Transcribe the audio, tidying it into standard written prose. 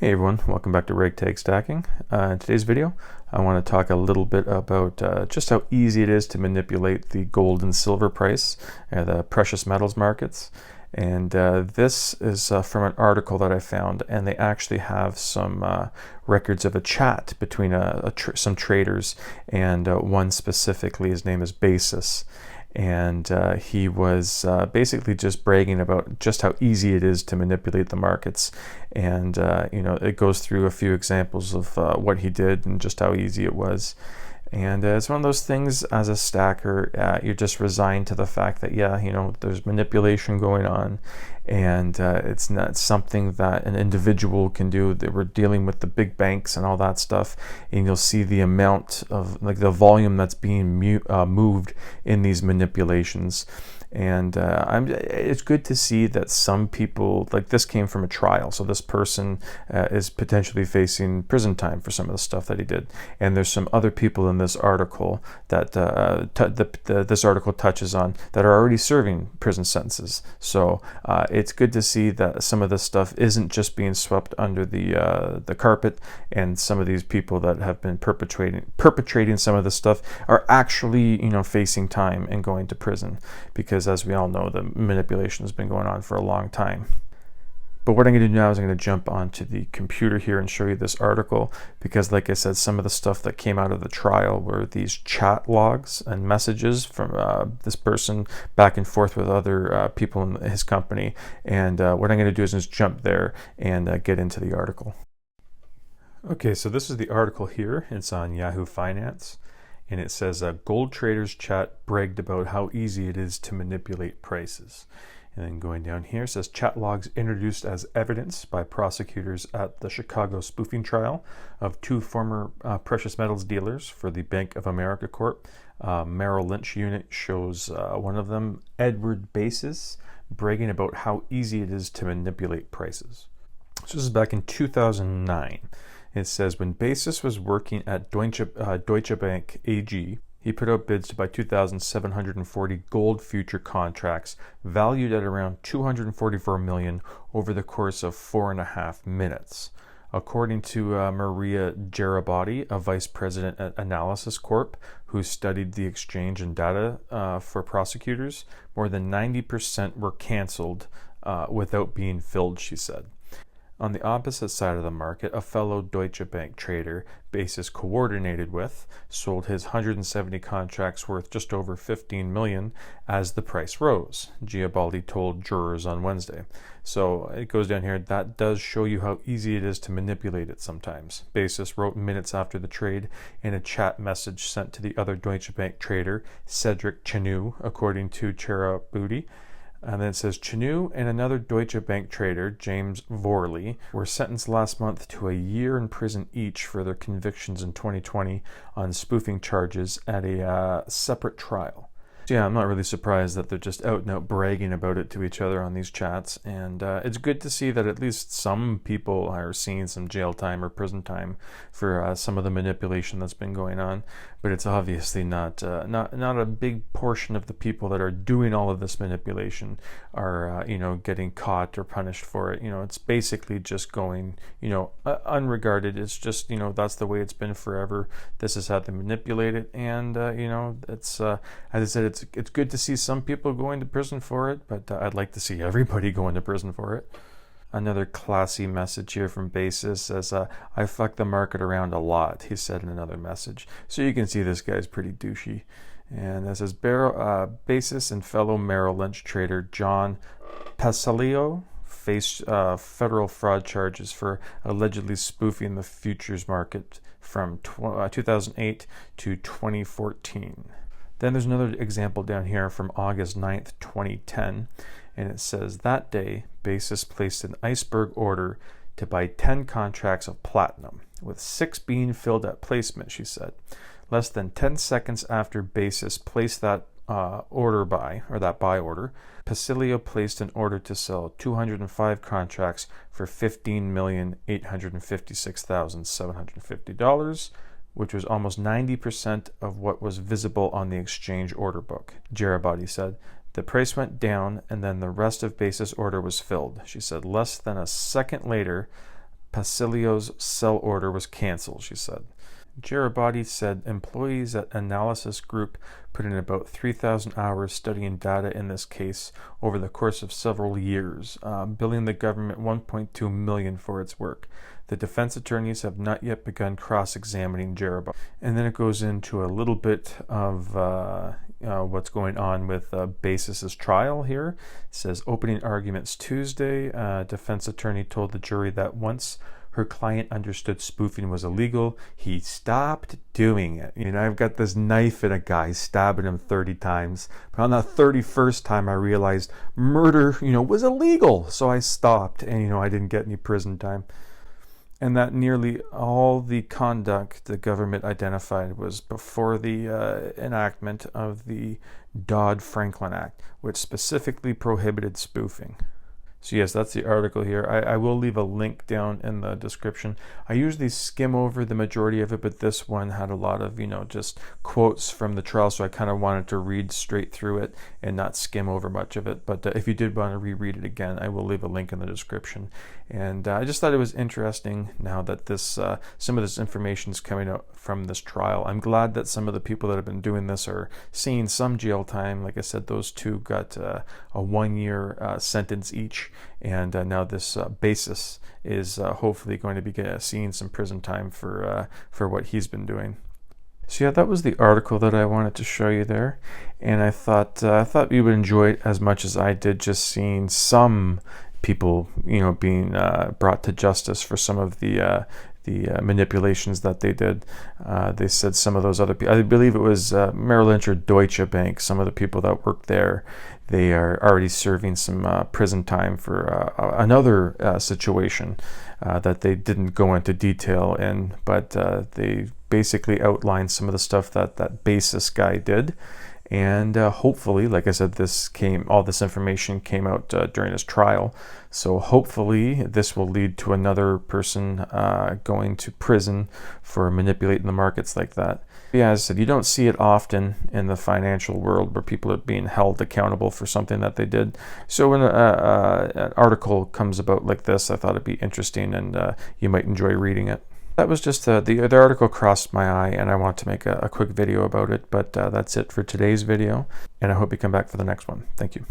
Hey everyone, welcome back to Ragtag Stacking. In today's video, I want to talk a little bit about just how easy it is to manipulate the gold and silver price, the precious metals markets. And this is from an article that I found, and they actually have some records of a chat between some traders, and one specifically, his name is Basis. And he was basically just bragging about just how easy it is to manipulate the markets. And it goes through a few examples of what he did and just how easy it was. And it's one of those things, as a stacker, you're just resigned to the fact that, there's manipulation going on, and it's not something that an individual can do. That we're dealing with the big banks and all that stuff, and you'll see the amount of, like, the volume that's being moved in these manipulations. And it's good to see that some people, like, this came from a trial, so this person is potentially facing prison time for some of the stuff that he did. And there's some other people in this article that this article touches on that are already serving prison sentences. So it's good to see that some of this stuff isn't just being swept under the carpet, and some of these people that have been perpetrating some of this stuff are actually facing time and going to prison, because as we all know, the manipulation has been going on for a long time. But what I'm going to do now is I'm going to jump onto the computer here and show you this article, because like I said, some of the stuff that came out of the trial were these chat logs and messages from this person back and forth with other people in his company. And what I'm going to do is just jump there and get into the article. Okay, so this is the article here. It's on Yahoo Finance. And it says, gold traders chat bragged about how easy it is to manipulate prices. And then going down here, it says, chat logs introduced as evidence by prosecutors at the Chicago spoofing trial of two former precious metals dealers for the Bank of America Corp. Merrill Lynch unit shows one of them, Edward Basis, bragging about how easy it is to manipulate prices. So this is back in 2009. It says, when Basis was working at Deutsche Bank AG, he put out bids to buy 2,740 gold future contracts valued at around $244 million over the course of 4.5 minutes. According to Maria Garibaldi, a vice president at Analysis Corp, who studied the exchange and data for prosecutors, more than 90% were canceled without being filled, she said. On the opposite side of the market, a fellow Deutsche Bank trader, Basis coordinated with, sold his 170 contracts worth just over $15 million as the price rose, Garibaldi told jurors on Wednesday. So it goes down here. That does show you how easy it is to manipulate it sometimes. Basis wrote minutes after the trade in a chat message sent to the other Deutsche Bank trader, Cedric Chenu, according to Garibaldi. And then it says, Chenu and another Deutsche Bank trader, James Vorley, were sentenced last month to a year in prison each for their convictions in 2020 on spoofing charges at a separate trial. So yeah, I'm not really surprised that they're just out and out bragging about it to each other on these chats. And it's good to see that at least some people are seeing some jail time or prison time for some of the manipulation that's been going on. But it's obviously not a big portion of the people that are doing all of this manipulation are getting caught or punished for it. It's basically just going unregarded. It's just that's the way it's been forever. This is how they manipulate it, and it's as I said, it's good to see some people going to prison for it, but I'd like to see everybody going to prison for it. Another classy message here from Basis says, I fuck the market around a lot, he said in another message. So you can see this guy's pretty douchey. And that says, Basis and fellow Merrill Lynch trader John Pasilio face federal fraud charges for allegedly spoofing the futures market from 2008 to 2014. Then there's another example down here from August 9th, 2010. And it says, that day, Basis placed an iceberg order to buy 10 contracts of platinum, with 6 being filled at placement, she said. Less than 10 seconds after Basis placed that buy order, Pasilio placed an order to sell 205 contracts for $15,856,750, which was almost 90% of what was visible on the exchange order book, Garibaldi said. The price went down, and then the rest of Basis' order was filled. She said less than a second later, Pasilio's sell order was canceled, she said. Giribati said employees at Analysis Group put in about 3,000 hours studying data in this case over the course of several years, billing the government $1.2 million for its work. The defense attorneys have not yet begun cross-examining Giribati. And then it goes into a little bit of what's going on with Basis's trial here. It says opening arguments Tuesday. Defense attorney told the jury that once her client understood spoofing was illegal, he stopped doing it. I've got this knife in a guy, stabbing him 30 times. But on the 31st time, I realized murder, was illegal. So I stopped, and, I didn't get any prison time. And that nearly all the conduct the government identified was before the enactment of the Dodd-Franklin Act, which specifically prohibited spoofing. So yes, that's the article here. I will leave a link down in the description. I usually skim over the majority of it, but this one had a lot of, just quotes from the trial, so I kind of wanted to read straight through it and not skim over much of it. But if you did want to reread it again, I will leave a link in the description. And I just thought it was interesting now that this some of this information is coming out from this trial. I'm glad that some of the people that have been doing this are seeing some jail time. Like I said, those two got a 1-year sentence each. And now this Basis is hopefully going to be seeing some prison time for what he's been doing. So yeah, that was the article that I wanted to show you there, and I thought you would enjoy it as much as I did, just seeing some people, being brought to justice for some of the manipulations that they did. They said some of those other people, I believe it was Merrill Lynch or Deutsche Bank, some of the people that worked there, they are already serving some prison time for another situation that they didn't go into detail in, but they basically outlined some of the stuff that Basis guy did. And hopefully, like I said, all this information came out during his trial. So hopefully this will lead to another person going to prison for manipulating the markets like that. Yeah, as I said, you don't see it often in the financial world where people are being held accountable for something that they did. So when an article comes about like this, I thought it'd be interesting, and you might enjoy reading it. That was just the article crossed my eye, and I want to make a quick video about it, but that's it for today's video, and I hope you come back for the next one. Thank you.